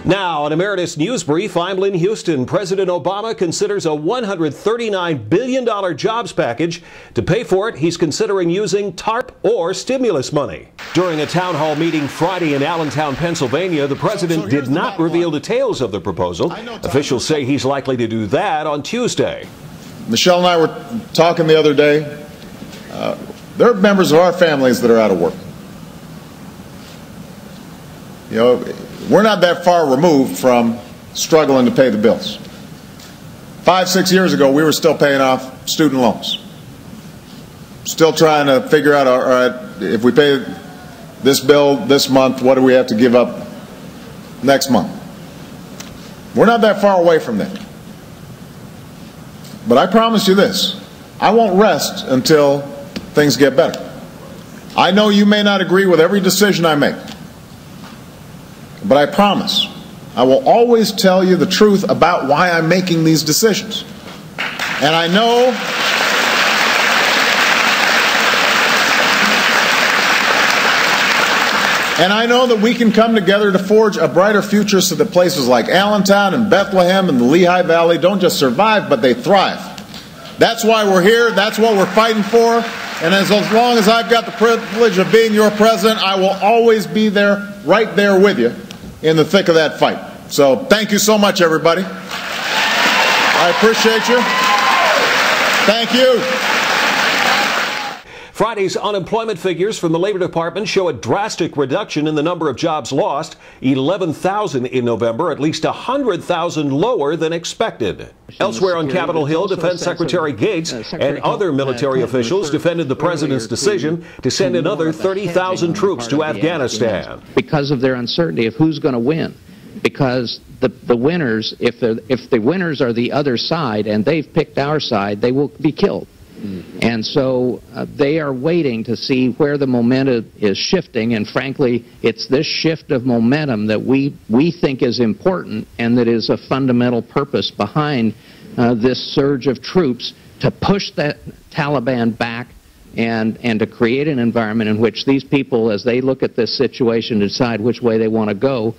Now, an Emeritus Newsbrief, I'm Lynn Houston. President Obama considers a $139 billion jobs package. To pay for it, he's considering using TARP or stimulus money. During a town hall meeting Friday in Allentown, Pennsylvania, the president did not reveal details of the proposal. Officials say he's likely to do that on Tuesday. Michelle and I were talking the other day. There are members of our families that are out of work. You know, we're not that far removed from struggling to pay the bills. 5, 6 years ago, we were still paying off student loans. Still trying to figure out, all right, if we pay this bill this month, what do we have to give up next month? We're not that far away from that. But I promise you this, I won't rest until things get better. I know you may not agree with every decision I make. But I promise, I will always tell you the truth about why I'm making these decisions. And I know that we can come together to forge a brighter future so that places like Allentown and Bethlehem and the Lehigh Valley don't just survive, but they thrive. That's why we're here. That's what we're fighting for. And as long as I've got the privilege of being your president, I will always be there, right there with you, in the thick of that fight. So thank you so much, everybody. I appreciate you. Thank you. Friday's unemployment figures from the Labor Department show a drastic reduction in the number of jobs lost, 11,000 in November, at least 100,000 lower than expected. Elsewhere on Capitol Hill, Defense Secretary Gates and other military officials defended the president's decision to send another 30,000 troops to Afghanistan. Because of their uncertainty of who's going to win. Because the winners, if the winners are the other side and they've picked our side, they will be killed. And so they are waiting to see where the momentum is shifting, and frankly, it's this shift of momentum that we think is important and that is a fundamental purpose behind this surge of troops to push that Taliban back and to create an environment in which these people, as they look at this situation, decide which way they want to go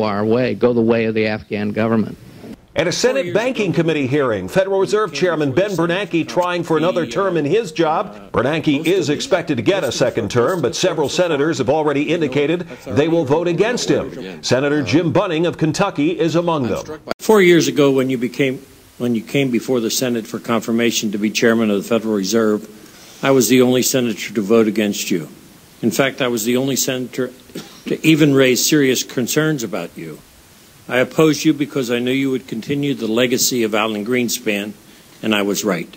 our way, go the way of the Afghan government. At a Senate Banking Committee hearing, Federal Reserve Chairman Ben Bernanke trying for another term in his job. Bernanke is expected to get a second term, but several senators have already indicated they will vote against him. Senator Jim Bunning of Kentucky is among them. 4 years ago, when you came before the Senate for confirmation to be chairman of the Federal Reserve, I was the only senator to vote against you. In fact, I was the only senator to even raise serious concerns about you. I opposed you because I knew you would continue the legacy of Alan Greenspan, and I was right.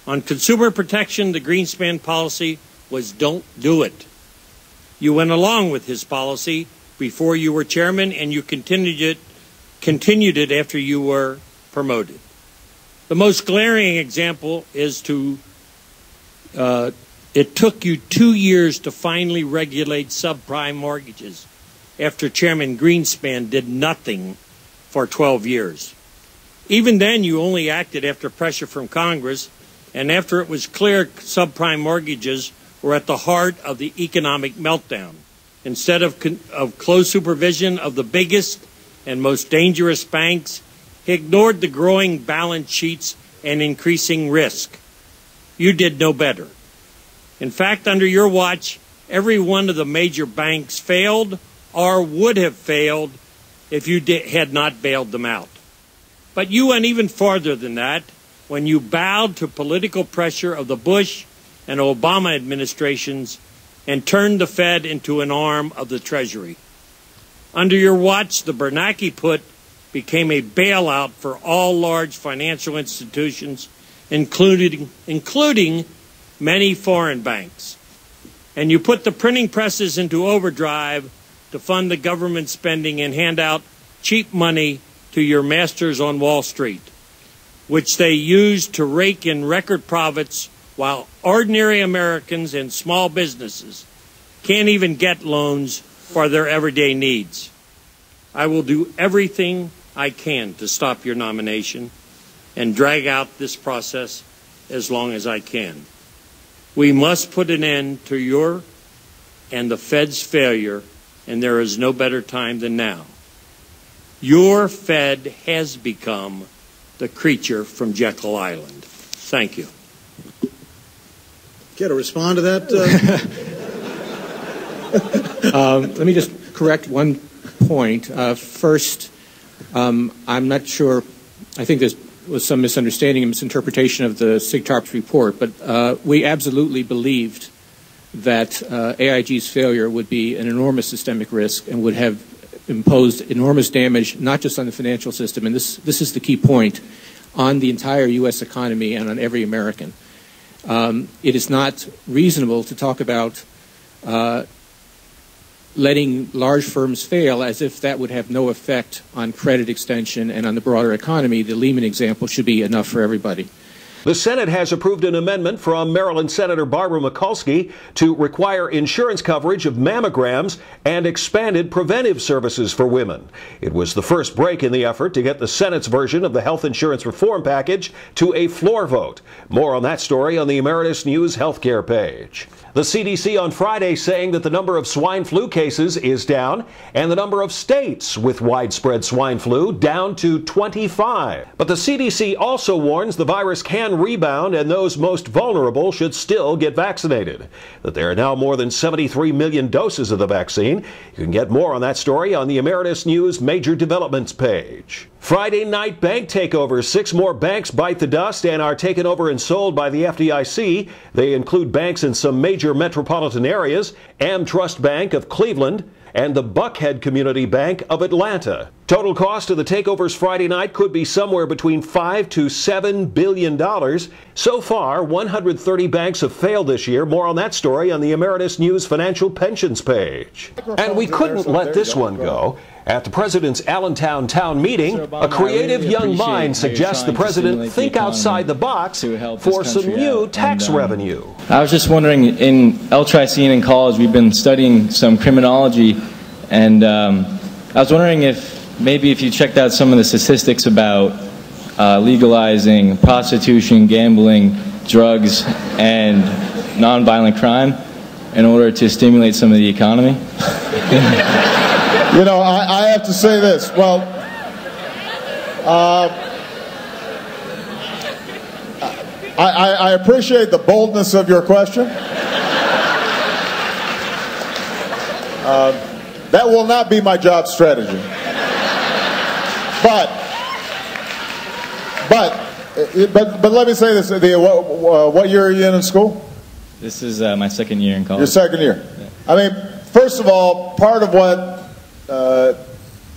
On consumer protection, the Greenspan policy was don't do it. You went along with his policy before you were chairman, and you continued it after you were promoted. The most glaring example is it took you 2 years to finally regulate subprime mortgages, after Chairman Greenspan did nothing for 12 years. Even then, you only acted after pressure from Congress and after it was clear subprime mortgages were at the heart of the economic meltdown. Instead of close supervision of the biggest and most dangerous banks, he ignored the growing balance sheets and increasing risk. You did no better. In fact, under your watch, every one of the major banks failed or would have failed if you had not bailed them out. But you went even farther than that when you bowed to political pressure of the Bush and Obama administrations and turned the Fed into an arm of the Treasury. Under your watch, the Bernanke put became a bailout for all large financial institutions, including many foreign banks. And you put the printing presses into overdrive to fund the government spending and hand out cheap money to your masters on Wall Street, which they used to rake in record profits while ordinary Americans and small businesses can't even get loans for their everyday needs. I will do everything I can to stop your nomination and drag out this process as long as I can. We must put an end to your and the Fed's failure, and there is no better time than now. Your Fed has become the creature from Jekyll Island. Thank you. Care to respond to that? Let me just correct one point. First, I'm not sure. I think there was some misunderstanding and misinterpretation of the SIGTARP's report, but we absolutely believed that AIG's failure would be an enormous systemic risk and would have imposed enormous damage, not just on the financial system, and this is the key point, on the entire U.S. economy and on every American. It is not reasonable to talk about letting large firms fail as if that would have no effect on credit extension and on the broader economy. The Lehman example should be enough for everybody. The Senate has approved an amendment from Maryland Senator Barbara Mikulski to require insurance coverage of mammograms and expanded preventive services for women. It was the first break in the effort to get the Senate's version of the health insurance reform package to a floor vote. More on that story on the Emeritus News healthcare page. The CDC on Friday saying that the number of swine flu cases is down and the number of states with widespread swine flu down to 25. But the CDC also warns the virus can rebound and those most vulnerable should still get vaccinated. That there are now more than 73 million doses of the vaccine. You can get more on that story on the Emeritus News Major Developments page. Friday night bank takeovers. 6 more banks bite the dust and are taken over and sold by the FDIC. They include banks in some major metropolitan areas, AmTrust Bank of Cleveland and the Buckhead Community Bank of Atlanta. Total cost of the takeovers Friday night could be somewhere between $5 to $7 billion. So far, 130 banks have failed this year. More on that story on the Emeritus News Financial Pensions page. And we couldn't let this one go. At the president's Allentown Town meeting, a creative young mind suggests the president think outside the box for some new tax revenue. I was just wondering, in L-Tricine in college, we've been studying some criminology, and I was wondering if maybe if you checked out some of the statistics about legalizing prostitution, gambling, drugs, and nonviolent crime in order to stimulate some of the economy. You know, I have to say this. Well, I appreciate the boldness of your question. That will not be my job strategy. But let me say this. What year are you in school? This is my second year in college. Your second year. Yeah. I mean, first of all, part of what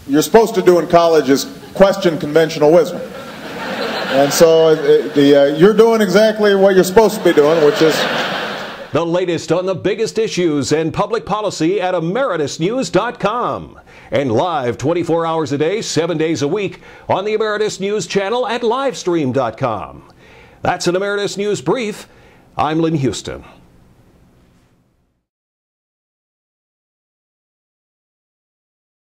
you're supposed to do in college is question conventional wisdom. And so you're doing exactly what you're supposed to be doing, which is... The latest on the biggest issues and public policy at emeritusnews.com. And live 24 hours a day, 7 days a week on the Emeritus News channel at livestream.com. That's an Emeritus News Brief. I'm Lynn Houston.